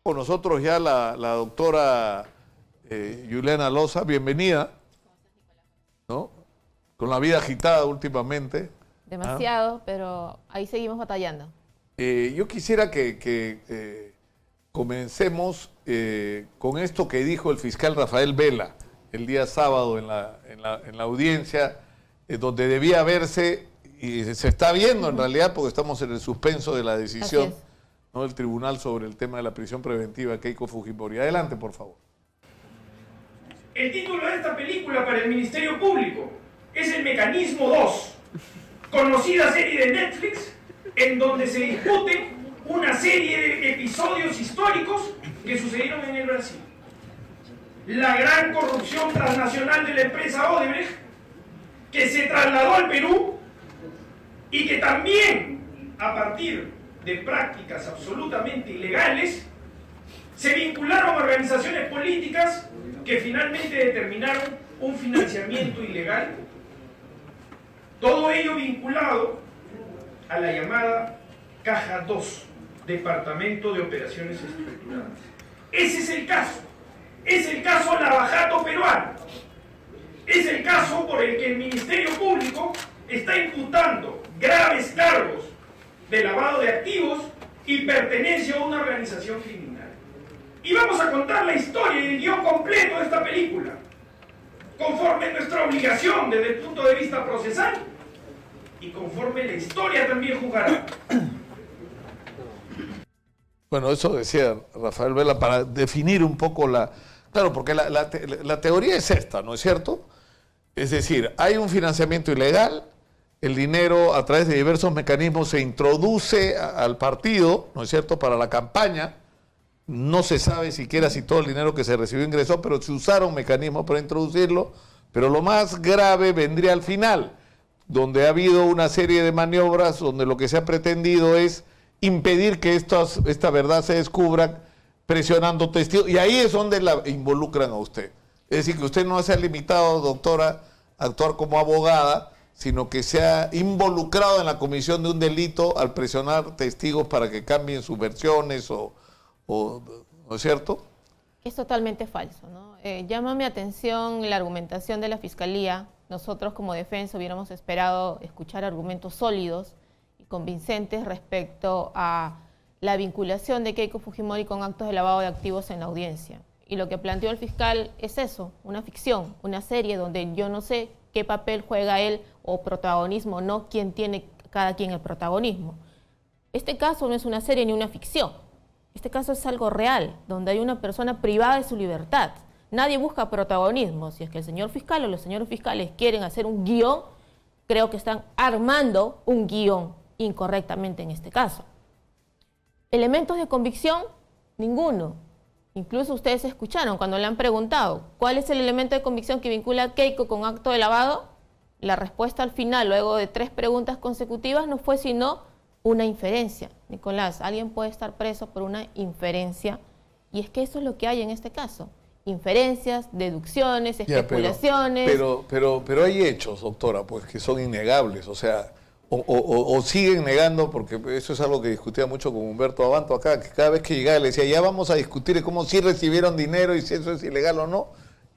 Con nosotros ya la doctora Juliana Loza, bienvenida, ¿no? Con la vida agitada últimamente. Demasiado, pero ahí seguimos batallando. Yo quisiera que comencemos con esto que dijo el fiscal Rafael Vela el día sábado en la audiencia, donde debía verse, y se está viendo en realidad porque estamos en el suspenso de la decisión, ¿no?, del tribunal sobre el tema de la prisión preventiva de Keiko Fujimori. Adelante, por favor. El título de esta película para el Ministerio Público es El Mecanismo 2, conocida serie de Netflix en donde se discuten una serie de episodios históricos que sucedieron en el Brasil. La gran corrupción transnacional de la empresa Odebrecht, que se trasladó al Perú y que también, a partir de prácticas absolutamente ilegales, se vincularon a organizaciones políticas que finalmente determinaron un financiamiento ilegal. Todo ello vinculado a la llamada Caja 2, Departamento de Operaciones Estructuradas. Ese es el caso. Es el caso Lavajato peruano. Es el caso por el que el Ministerio Público está imputando graves cargos de lavado de activos y pertenencia a una organización criminal. Y vamos a contar la historia y el guión completo de esta película, conforme nuestra obligación desde el punto de vista procesal y conforme la historia también jugará. Bueno, eso decía Rafael Vela para definir un poco la... Claro, porque la teoría es esta, ¿no es cierto? Es decir, hay un financiamiento ilegal, el dinero a través de diversos mecanismos se introduce al partido, ¿no es cierto?, para la campaña. No se sabe siquiera si todo el dinero que se recibió ingresó, pero se usaron mecanismos para introducirlo. Pero lo más grave vendría al final, donde ha habido una serie de maniobras donde lo que se ha pretendido es impedir que esta verdad se descubra, presionando testigos, y ahí es donde la involucran a usted. Es decir, que usted no se ha limitado, doctora, a actuar como abogada, sino que se ha involucrado en la comisión de un delito al presionar testigos para que cambien sus versiones, ¿no es cierto? Es totalmente falso, ¿no? Llama mi atención la argumentación de la Fiscalía. Nosotros como defensa hubiéramos esperado escuchar argumentos sólidos y convincentes respecto a la vinculación de Keiko Fujimori con actos de lavado de activos en la audiencia. Y lo que planteó el fiscal es eso, una ficción, una serie donde yo no sé qué papel juega él o protagonismo, no quién tiene cada quien el protagonismo. Este caso no es una serie ni una ficción. Este caso es algo real, donde hay una persona privada de su libertad. Nadie busca protagonismo. Si es que el señor fiscal o los señores fiscales quieren hacer un guión, creo que están armando un guión incorrectamente en este caso. Elementos de convicción, ninguno. Incluso ustedes escucharon cuando le han preguntado ¿cuál es el elemento de convicción que vincula a Keiko con acto de lavado? La respuesta al final, luego de 3 preguntas consecutivas, no fue sino una inferencia. Nicolás, alguien puede estar preso por una inferencia, y es que eso es lo que hay en este caso. Inferencias, deducciones, especulaciones. Pero hay hechos, doctora, pues que son innegables, o sea, o siguen negando, porque eso es algo que discutía mucho con Humberto Abanto acá, que cada vez que llegaba le decía, ya vamos a discutir cómo si recibieron dinero y si eso es ilegal o no,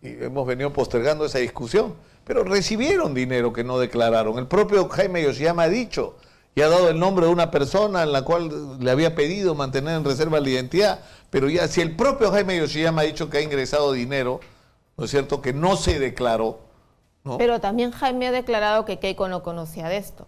y hemos venido postergando esa discusión, pero recibieron dinero que no declararon. El propio Jaime Yoshiyama ha dicho, y ha dado el nombre de una persona en la cual le había pedido mantener en reserva la identidad, pero ya si el propio Jaime Yoshiyama ha dicho que ha ingresado dinero, ¿no es cierto?, que no se declaró, ¿no? Pero también Jaime ha declarado que Keiko no conocía de esto,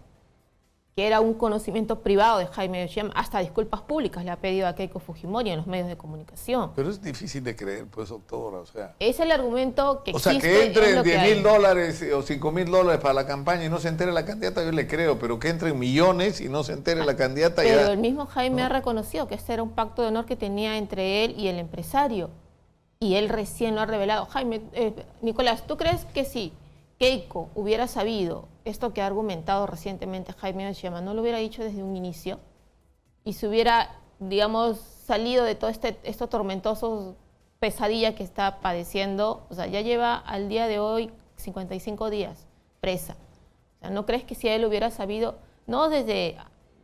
que era un conocimiento privado de Jaime Yoshiyama. Hasta disculpas públicas le ha pedido a Keiko Fujimori en los medios de comunicación. Pero es difícil de creer, pues, doctora, o sea... Es el argumento que existe. O sea, que entren $10.000 o $5.000 para la campaña y no se entere la candidata, yo le creo, pero que entren millones y no se entere la candidata... Pero ya... el mismo Jaime ha reconocido que este era un pacto de honor que tenía entre él y el empresario, y él recién lo ha revelado. Jaime, Nicolás, ¿tú crees que si Keiko hubiera sabido esto que ha argumentado recientemente Jaime Yoshiyama, no lo hubiera dicho desde un inicio y se hubiera, digamos, salido de todo estos tormentosos pesadillas que está padeciendo? O sea, ya lleva al día de hoy 55 días presa. O sea, ¿no crees que si él hubiera sabido no desde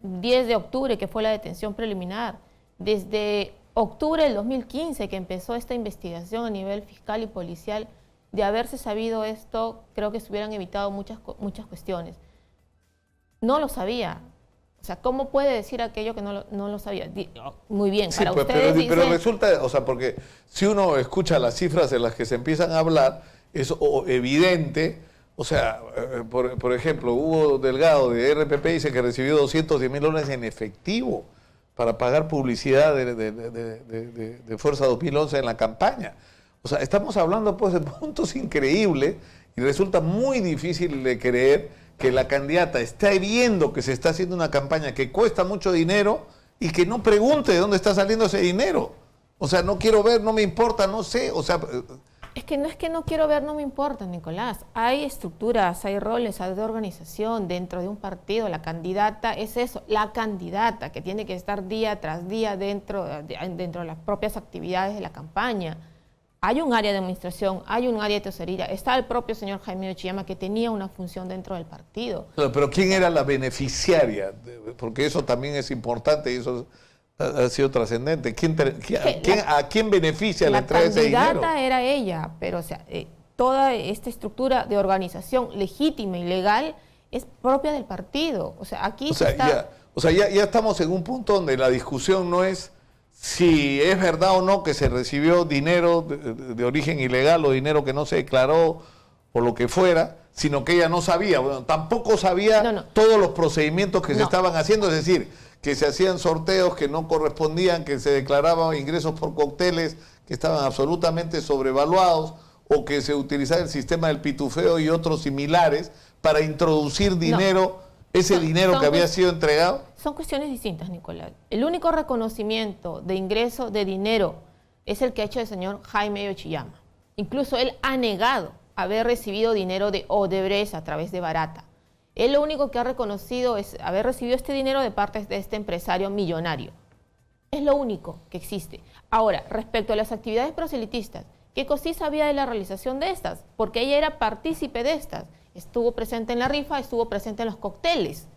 10 de octubre, que fue la detención preliminar, desde octubre del 2015, que empezó esta investigación a nivel fiscal y policial. De haberse sabido esto, creo que se hubieran evitado muchas cuestiones. No lo sabía. O sea, ¿cómo puede decir aquello que no lo sabía? Muy bien, sí, para pues, ustedes pero dicen, resulta, o sea, porque si uno escucha las cifras de las que se empiezan a hablar, es evidente. O sea, por ejemplo, Hugo Delgado de RPP dice que recibió 210 mil dólares en efectivo para pagar publicidad de Fuerza 2011 en la campaña. O sea, estamos hablando pues de puntos increíbles y resulta muy difícil de creer que la candidata está viendo que se está haciendo una campaña que cuesta mucho dinero y que no pregunte de dónde está saliendo ese dinero. O sea, no quiero ver, no me importa, no sé, o sea... Es que no quiero ver, no me importa, Nicolás. Hay estructuras, hay roles, hay de organización dentro de un partido. La candidata es eso, la candidata que tiene que estar día tras día dentro de las propias actividades de la campaña. Hay un área de administración, hay un área de tesorería. Está el propio señor Jaime Ochiyama que tenía una función dentro del partido. Pero ¿quién era la beneficiaria? Porque eso también es importante y eso ha sido trascendente. ¿A quién beneficia la entrega de ese dinero? La candidata era ella, pero o sea, toda esta estructura de organización legítima y legal es propia del partido. O sea, aquí ya estamos en un punto donde la discusión no es si es verdad o no que se recibió dinero de origen ilegal o dinero que no se declaró o lo que fuera, sino que ella no sabía. Bueno, tampoco sabía todos los procedimientos que se estaban haciendo, es decir, que se hacían sorteos que no correspondían, que se declaraban ingresos por cócteles que estaban absolutamente sobrevaluados, o que se utilizaba el sistema del pitufeo y otros similares para introducir dinero, ese dinero que había sido entregado. Son cuestiones distintas, Nicolás. El único reconocimiento de ingreso de dinero es el que ha hecho el señor Jaime Ochiyama. Incluso él ha negado haber recibido dinero de Odebrecht a través de Barata. Él lo único que ha reconocido es haber recibido este dinero de parte de este empresario millonario. Es lo único que existe. Ahora, respecto a las actividades proselitistas, Keiko sí sabía de la realización de estas, porque ella era partícipe de estas. Estuvo presente en la rifa, estuvo presente en los cócteles.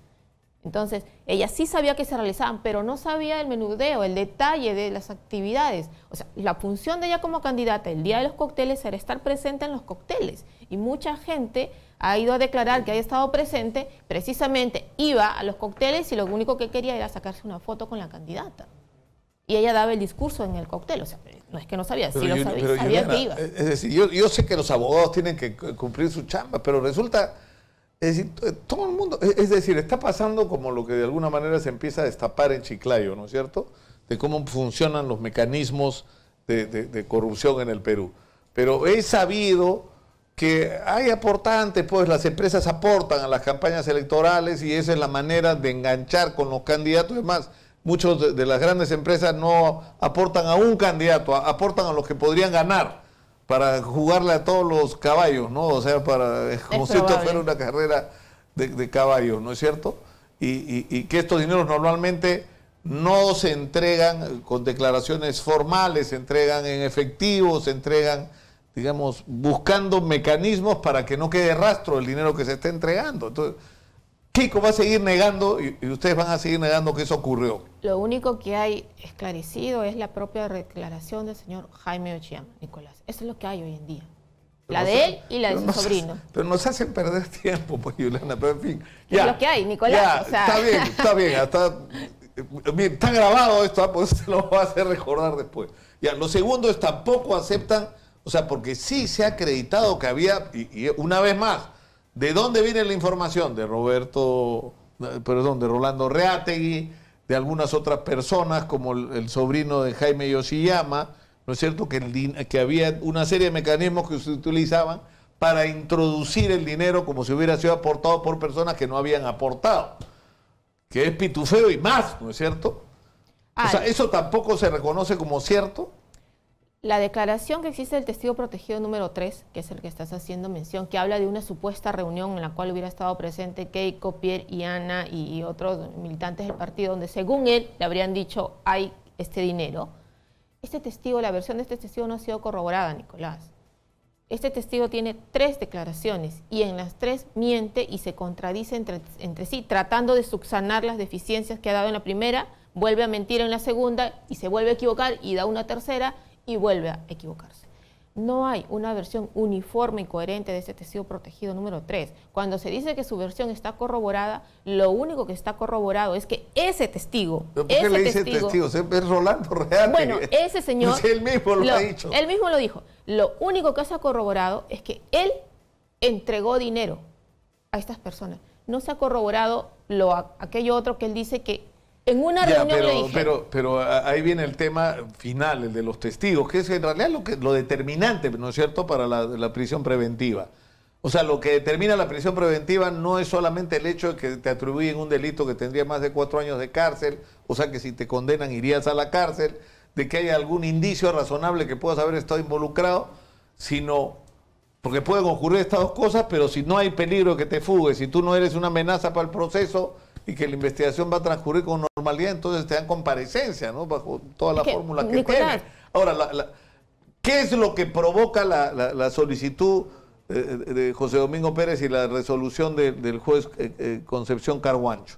Entonces, ella sí sabía que se realizaban, pero no sabía el menudeo, el detalle de las actividades. O sea, la función de ella como candidata el día de los cócteles era estar presente en los cócteles. Y mucha gente ha ido a declarar que haya estado presente, precisamente iba a los cócteles y lo único que quería era sacarse una foto con la candidata. Y ella daba el discurso en el cóctel, o sea, no es que no sabía, sí lo sabía, sabía que iba. Es decir, yo sé que los abogados tienen que cumplir su chamba, pero resulta... Es decir, todo el mundo, es decir, está pasando como lo que de alguna manera se empieza a destapar en Chiclayo, ¿no es cierto? De cómo funcionan los mecanismos de corrupción en el Perú. Pero he sabido que hay aportantes, pues las empresas aportan a las campañas electorales y esa es la manera de enganchar con los candidatos. Además, muchos de las grandes empresas no aportan a un candidato, aportan a los que podrían ganar, para jugarle a todos los caballos, ¿no? O sea, como si esto fuera una carrera de caballos, ¿no es cierto? Y que estos dineros normalmente no se entregan con declaraciones formales, se entregan en efectivo, se entregan, digamos, buscando mecanismos para que no quede rastro del dinero que se está entregando. Entonces, Keiko va a seguir negando y ustedes van a seguir negando que eso ocurrió. Lo único que hay esclarecido es la propia declaración del señor Jaime Ochiyama, Nicolás. Eso es lo que hay hoy en día. La de él y la de su sobrino. Pero nos hacen perder tiempo, pues, Juliana, pero en fin. Es lo que hay, Nicolás. Ya, está bien. Bien, está grabado esto, pues se lo va a hacer recordar después. Ya, lo segundo es tampoco aceptan, o sea, porque sí se ha acreditado que había, y una vez más, ¿de dónde viene la información? De Rolando Reategui, de algunas otras personas, como el sobrino de Jaime Ochiyama, ¿no es cierto? Que había una serie de mecanismos que se utilizaban para introducir el dinero como si hubiera sido aportado por personas que no habían aportado, que es pitufeo y más, ¿no es cierto? O sea, ¿eso tampoco se reconoce como cierto? La declaración que existe del testigo protegido número 3, que es el que estás haciendo mención, que habla de una supuesta reunión en la cual hubiera estado presente Keiko, Pierre y Ana y otros militantes del partido, donde según él le habrían dicho hay este dinero. Este testigo, la versión de este testigo no ha sido corroborada, Nicolás. Este testigo tiene 3 declaraciones y en las 3 miente y se contradice entre sí, tratando de subsanar las deficiencias que ha dado en la primera, vuelve a mentir en la segunda y se vuelve a equivocar y da una tercera y vuelve a equivocarse. No hay una versión uniforme y coherente de ese testigo protegido número 3. Cuando se dice que su versión está corroborada, lo único que está corroborado es que ese testigo... ¿Pero por qué le dice testigo? Es Rolando Real. Bueno, ese señor... Pues él mismo lo ha dicho. Él mismo lo dijo. Lo único que se ha corroborado es que él entregó dinero a estas personas. No se ha corroborado aquello otro que él dice que en una reunión le dijeron. Pero ahí viene el tema final, el de los testigos, que es en realidad lo determinante, ¿no es cierto?, para la prisión preventiva. O sea, lo que determina la prisión preventiva no es solamente el hecho de que te atribuyen un delito que tendría más de 4 años de cárcel, o sea que si te condenan irías a la cárcel, de que haya algún indicio razonable que puedas haber estado involucrado, sino... Porque pueden ocurrir estas 2 cosas, pero si no hay peligro de que te fugues, si tú no eres una amenaza para el proceso y que la investigación va a transcurrir con normalidad, entonces te dan comparecencia, ¿no? Bajo toda la fórmula que tiene. Ahora, ¿qué es lo que provoca la solicitud de José Domingo Pérez y la resolución del juez Concepción Carguancho?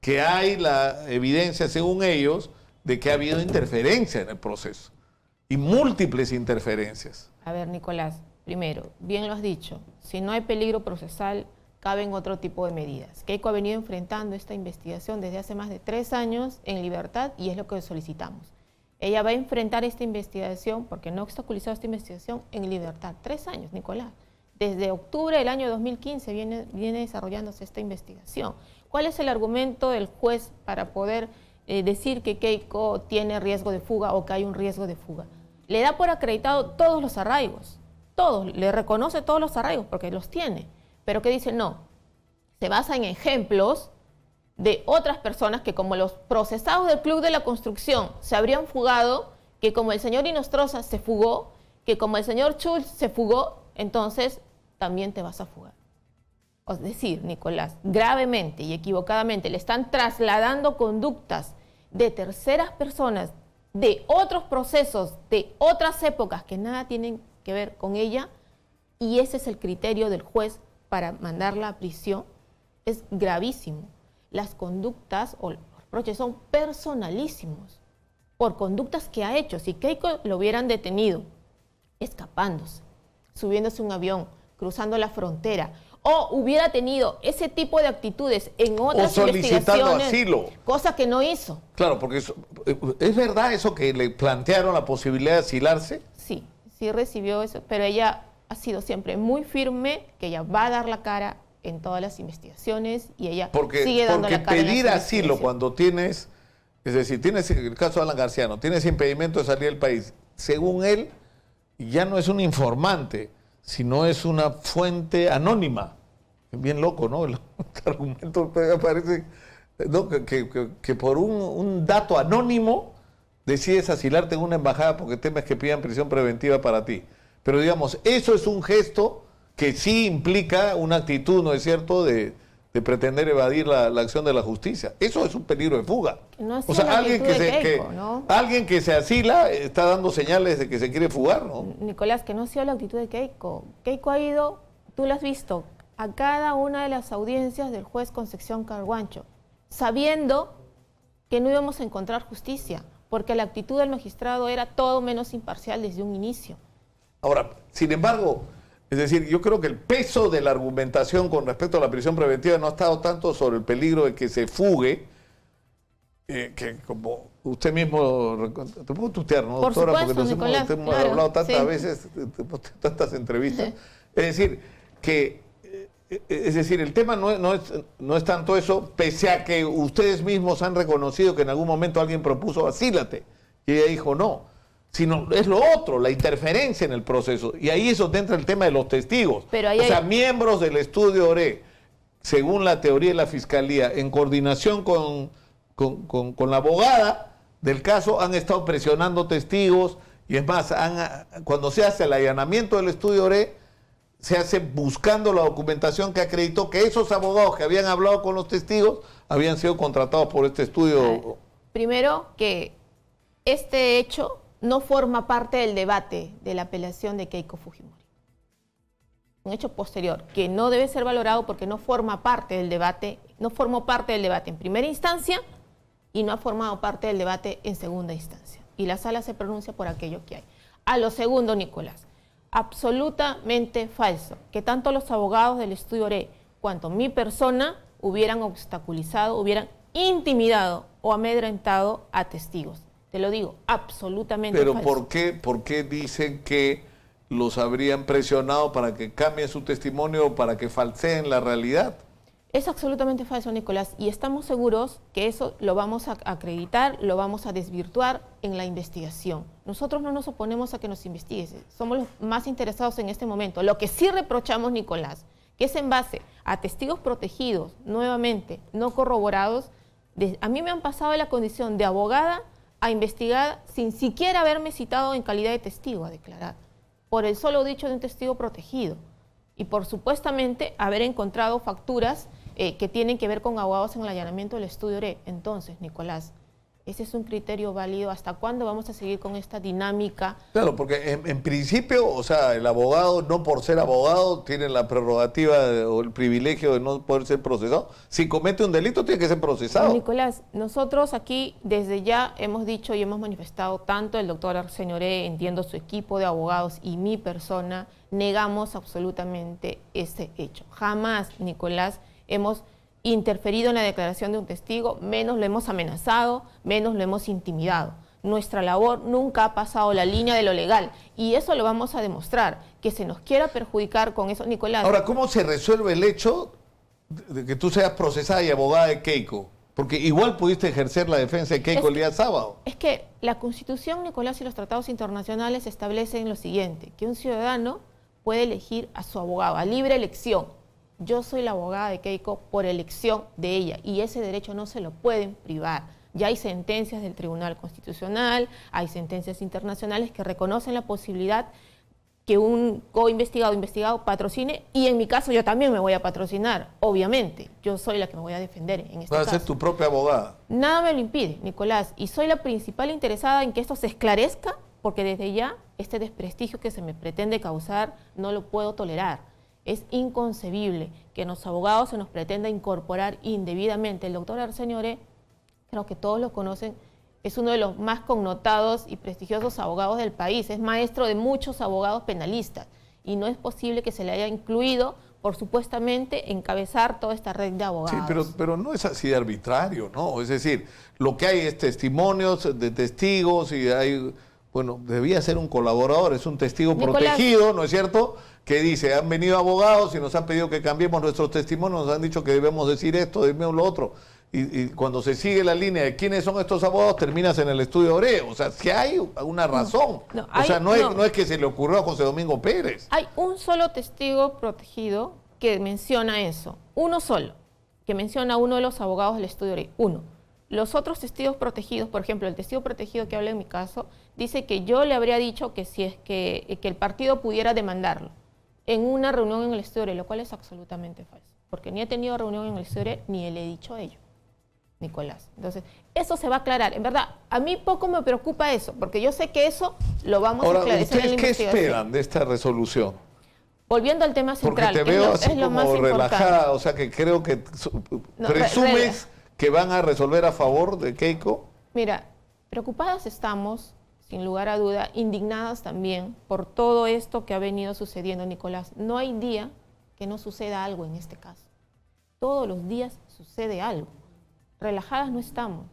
Que hay la evidencia, según ellos, de que ha habido interferencia en el proceso y múltiples interferencias. A ver, Nicolás, primero, bien lo has dicho, si no hay peligro procesal, caben otro tipo de medidas. Keiko ha venido enfrentando esta investigación desde hace más de 3 años en libertad y es lo que solicitamos. Ella va a enfrentar esta investigación, porque no ha obstaculizado esta investigación, en libertad. 3 años, Nicolás. Desde octubre del año 2015 viene desarrollándose esta investigación. ¿Cuál es el argumento del juez para poder decir que Keiko tiene riesgo de fuga o que hay un riesgo de fuga? Le da por acreditado todos los arraigos, todos, le reconoce todos los arraigos porque los tiene. Pero que dice, no, se basa en ejemplos de otras personas que como los procesados del Club de la Construcción se habrían fugado, que como el señor Inostroza se fugó, que como el señor Schultz se fugó, entonces también te vas a fugar. Es decir, Nicolás, gravemente y equivocadamente le están trasladando conductas de terceras personas, de otros procesos, de otras épocas que nada tienen que ver con ella, y ese es el criterio del juez para mandarla a prisión. Es gravísimo. Las conductas o los reproches son personalísimos por conductas que ha hecho. Si Keiko lo hubieran detenido escapándose, subiéndose a un avión, cruzando la frontera, o hubiera tenido ese tipo de actitudes en otras investigaciones, asilo, cosa que no hizo. Claro, porque ¿es verdad eso que le plantearon la posibilidad de asilarse? Sí, sí recibió eso, pero ella ha sido siempre muy firme, que ella va a dar la cara en todas las investigaciones y ella sigue dando la cara. Porque pedir asilo cuando tienes, es decir, tienes el caso de Alan Garciano, tienes impedimento de salir del país, según él, ya no es un informante, sino es una fuente anónima. Es bien loco, ¿no? El argumento parece, ¿no? que por un dato anónimo decides asilarte en una embajada porque temes que pidan prisión preventiva para ti. Pero digamos, eso es un gesto que sí implica una actitud, ¿no es cierto?, de pretender evadir la acción de la justicia. Eso es un peligro de fuga. No, o sea, alguien que se asila está dando señales de que se quiere fugar, ¿no? Nicolás, que no ha sido la actitud de Keiko. Keiko ha ido, tú lo has visto, a cada una de las audiencias del juez Concepción Carguancho, sabiendo que no íbamos a encontrar justicia, porque la actitud del magistrado era todo menos imparcial desde un inicio. Ahora, sin embargo, es decir, yo creo que el peso de la argumentación con respecto a la prisión preventiva no ha estado tanto sobre el peligro de que se fugue, que como usted mismo, te puedo tutear, ¿no, doctora? Supuesto, porque Nicolás, hemos hablado tantas veces, tantas entrevistas. Sí. Es decir, el tema no es tanto eso, pese a que ustedes mismos han reconocido que en algún momento alguien propuso asílate, y ella dijo no. Sino es lo otro, la interferencia en el proceso. Y ahí es donde entra el tema de los testigos. O sea, miembros del estudio ORE, según la teoría de la Fiscalía, en coordinación con la abogada del caso, han estado presionando testigos. Y es más, cuando se hace el allanamiento del estudio ORE, se hace buscando la documentación que acreditó que esos abogados que habían hablado con los testigos habían sido contratados por este estudio. Primero, que este hecho no forma parte del debate de la apelación de Keiko Fujimori. un hecho posterior, que no debe ser valorado porque no forma parte del debate, no formó parte del debate en primera instancia y no ha formado parte del debate en segunda instancia. Y la sala se pronuncia por aquello que hay. A lo segundo, Nicolás, absolutamente falso que tanto los abogados del estudio ORE cuanto mi persona hubieran obstaculizado, hubieran intimidado o amedrentado a testigos. Te lo digo, absolutamente Pero falso. ¿por qué dicen que los habrían presionado para que cambien su testimonio o para que falseen la realidad? Es absolutamente falso, Nicolás, y estamos seguros que eso lo vamos a acreditar, lo vamos a desvirtuar en la investigación. Nosotros no nos oponemos a que nos investigues, somos los más interesados en este momento. Lo que sí reprochamos, Nicolás, que es en base a testigos protegidos, nuevamente, no corroborados. A mí me han pasado de la condición de abogada a investigada sin siquiera haberme citado en calidad de testigo a declarar, por el solo dicho de un testigo protegido. Y por supuestamente haber encontrado facturas que tienen que ver con abogados en el allanamiento del estudio ORE. Entonces, Nicolás, ese es un criterio válido. ¿Hasta cuándo vamos a seguir con esta dinámica? Claro, porque en principio, o sea, el abogado, no por ser abogado, tiene la prerrogativa o el privilegio de no poder ser procesado. Si comete un delito, tiene que ser procesado. Nicolás, nosotros aquí desde ya hemos dicho y hemos manifestado, tanto el doctor Arsenio Oré, entiendo su equipo de abogados y mi persona, negamos absolutamente ese hecho. Jamás, Nicolás, hemos interferido en la declaración de un testigo, menos lo hemos amenazado, menos lo hemos intimidado. Nuestra labor nunca ha pasado la línea de lo legal y eso lo vamos a demostrar, que se nos quiera perjudicar con eso, Nicolás. Ahora, ¿cómo se resuelve el hecho de que tú seas procesada y abogada de Keiko? Porque igual pudiste ejercer la defensa de Keiko el día sábado. Es que la Constitución, Nicolás, y los tratados internacionales establecen lo siguiente, que un ciudadano puede elegir a su abogado, a libre elección. Yo soy la abogada de Keiko por elección de ella y ese derecho no se lo pueden privar. Ya hay sentencias del Tribunal Constitucional, hay sentencias internacionales que reconocen la posibilidad que un co-investigado, investigado patrocine, y en mi caso yo también me voy a patrocinar, obviamente. Yo soy la que me voy a defender en este caso. Vas a ser tu propia abogada. Nada me lo impide, Nicolás, y soy la principal interesada en que esto se esclarezca, porque desde ya este desprestigio que se me pretende causar no lo puedo tolerar. Es inconcebible que los abogados se nos pretenda incorporar indebidamente. El doctor Arsenio Oré, creo que todos lo conocen, es uno de los más connotados y prestigiosos abogados del país. Es maestro de muchos abogados penalistas y no es posible que se le haya incluido por supuestamente encabezar toda esta red de abogados. Sí, pero no es así de arbitrario, ¿no? Es decir, lo que hay es testimonios de testigos y hay, bueno, debía ser un colaborador, es un testigo protegido, ¿no es cierto?, que dice, han venido abogados y nos han pedido que cambiemos nuestros testimonios, nos han dicho que debemos decir esto, debemos lo otro. Y cuando se sigue la línea de quiénes son estos abogados, terminas en el estudio Oré. O sea, si hay una razón. No es que se le ocurrió a José Domingo Pérez. Hay un solo testigo protegido que menciona eso. Uno solo, que menciona a uno de los abogados del estudio Oré. Uno. Los otros testigos protegidos, por ejemplo, el testigo protegido que habla en mi caso, dice que yo le habría dicho que si es que el partido pudiera demandarlo en una reunión en el estudio Oré, lo cual es absolutamente falso. Porque ni he tenido reunión en el estudio Oré, ni le he dicho a ello. Nicolás. Entonces, eso se va a aclarar. En verdad, a mí poco me preocupa eso, porque yo sé que eso lo vamos a esclarecer en la investigación. ¿Ustedes qué esperan de esta resolución? Volviendo al tema central, porque te veo así lo más como relajada, importante. o sea que creo que presumes que van a resolver a favor de Keiko. Mira, preocupadas estamos, sin lugar a duda, indignadas también por todo esto que ha venido sucediendo, Nicolás. No hay día que no suceda algo en este caso. Todos los días sucede algo. Relajadas no estamos.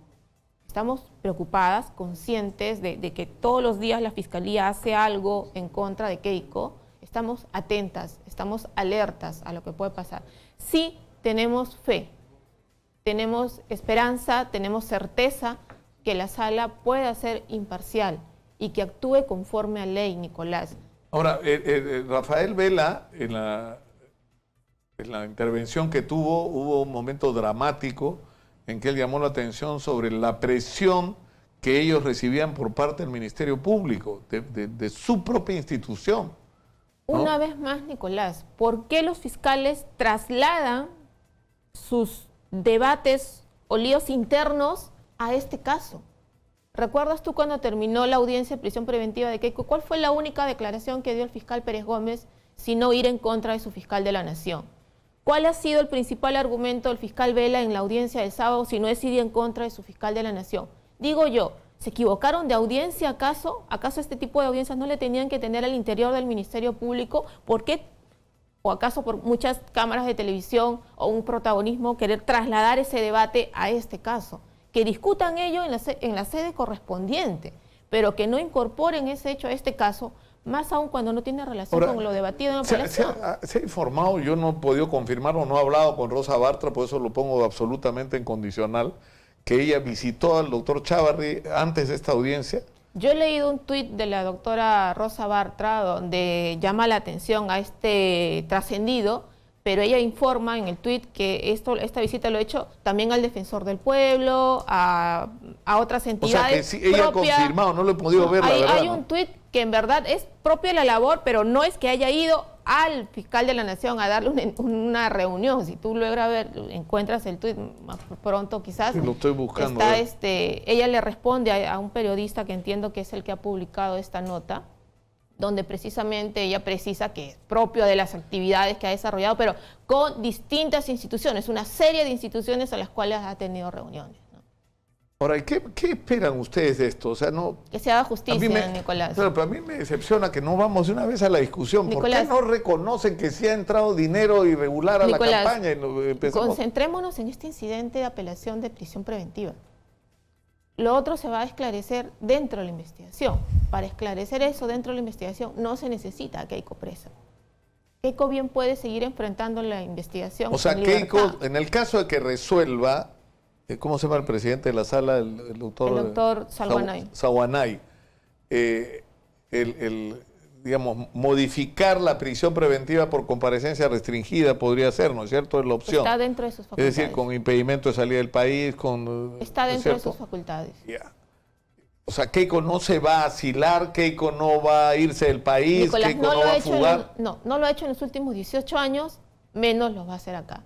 Estamos preocupadas, conscientes de que todos los días la Fiscalía hace algo en contra de Keiko. Estamos atentas, estamos alertas a lo que puede pasar. Sí tenemos fe, tenemos esperanza, tenemos certeza que la sala pueda ser imparcial y que actúe conforme a ley, Nicolás. Ahora, Rafael Vela, en la intervención que tuvo, hubo un momento dramático en que él llamó la atención sobre la presión que ellos recibían por parte del Ministerio Público, de su propia institución, ¿no? Una vez más, Nicolás, ¿por qué los fiscales trasladan sus debates o líos internos a este caso? ¿Recuerdas tú cuando terminó la audiencia de prisión preventiva de Keiko? ¿Cuál fue la única declaración que dio el fiscal Pérez Gómez sino ir en contra de su fiscal de la Nación. ¿Cuál ha sido el principal argumento del fiscal Vela en la audiencia del sábado si no es ir en contra de su fiscal de la Nación? Digo yo, ¿se equivocaron de audiencia acaso? ¿Acaso este tipo de audiencias no le tenían que tener al interior del Ministerio Público? ¿Por qué? ¿O acaso por muchas cámaras de televisión o un protagonismo querer trasladar ese debate a este caso? Que discutan ello en la sede correspondiente, pero que no incorporen ese hecho a este caso, más aún cuando no tiene relación con lo debatido en la apelación. Se ha informado, yo no he podido confirmar o no he hablado con Rosa Bartra, por eso lo pongo absolutamente en condicional, que ella visitó al doctor Chávarri antes de esta audiencia. Yo he leído un tuit de la doctora Rosa Bartra donde llama la atención a este trascendido, pero ella informa en el tuit que esta visita lo ha hecho también al defensor del pueblo, a otras entidades. O sea, que sí, ella ha confirmado, no lo he podido ver, la verdad. Hay un tuit que en verdad es propio de la labor, pero no es que haya ido al fiscal de la Nación a darle una reunión. Si tú logras ver, encuentras el tuit más pronto quizás. Sí, lo estoy buscando. Ella le responde a un periodista que entiendo que es el que ha publicado esta nota, donde precisamente ella precisa que es propio de las actividades que ha desarrollado, pero con distintas instituciones, una serie de instituciones a las cuales ha tenido reuniones. Ahora, ¿qué esperan ustedes de esto? O sea, no, que se haga justicia, Nicolás. Claro, pero a mí me decepciona que no vamos de una vez a la discusión. Nicolás, ¿por qué no reconocen que sí ha entrado dinero irregular a Nicolás, la campaña? Y concentrémonos en este incidente de apelación de prisión preventiva. Lo otro se va a esclarecer dentro de la investigación. Para esclarecer eso dentro de la investigación no se necesita a Keiko presa. Keiko bien puede seguir enfrentando la investigación. O sea, Keiko, en el caso de que resuelva, ¿cómo se llama el presidente de la sala? El doctor Salwanay. Salwanay. Digamos, modificar la prisión preventiva por comparecencia restringida podría ser, ¿no es cierto? Es la opción. Está dentro de sus facultades. Es decir, con impedimento de salida del país, está dentro de sus facultades. Yeah. O sea, Keiko no se va a asilar, Keiko no va a irse del país, Nicolás, Keiko no va a fugar. No lo ha hecho en los últimos 18 años, menos lo va a hacer acá.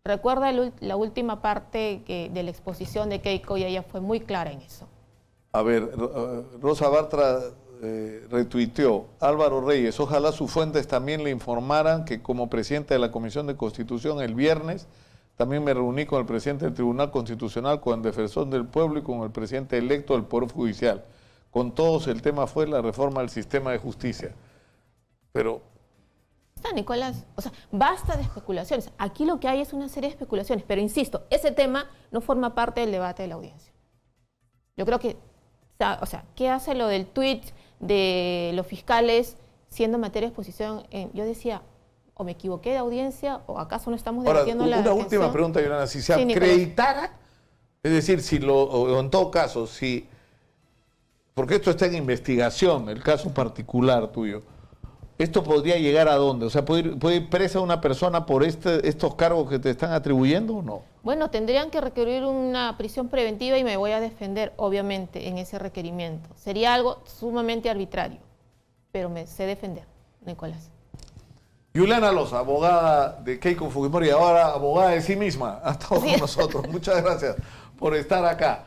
Recuerda la última parte de la exposición de Keiko y ella fue muy clara en eso. A ver, Rosa Bartra retuiteó: Álvaro Reyes, ojalá sus fuentes también le informaran que como presidente de la Comisión de Constitución el viernes también me reuní con el presidente del Tribunal Constitucional, con el defensor del pueblo y con el presidente electo del Poder Judicial. Con todos el tema fue la reforma del sistema de justicia. Pero... Nicolás, o sea, basta de especulaciones. Aquí lo que hay es una serie de especulaciones, pero insisto, ese tema no forma parte del debate de la audiencia. Yo creo que, o sea, ¿qué hace lo del tuit de los fiscales siendo materia de exposición? Yo decía, o me equivoqué de audiencia, o acaso no estamos debatiendo la Una última pregunta, Yolanda, si se acreditara, es decir, o en todo caso, porque esto está en investigación, el caso particular tuyo, ¿esto podría llegar a dónde? O sea, ¿puede ir presa una persona por estos cargos que te están atribuyendo o no? Bueno, tendrían que requerir una prisión preventiva y me voy a defender, obviamente, en ese requerimiento. Sería algo sumamente arbitrario, pero me sé defender, Nicolás. Juliana Loza, abogada de Keiko Fujimori y ahora abogada de sí misma, ha estado con nosotros. Muchas gracias por estar acá.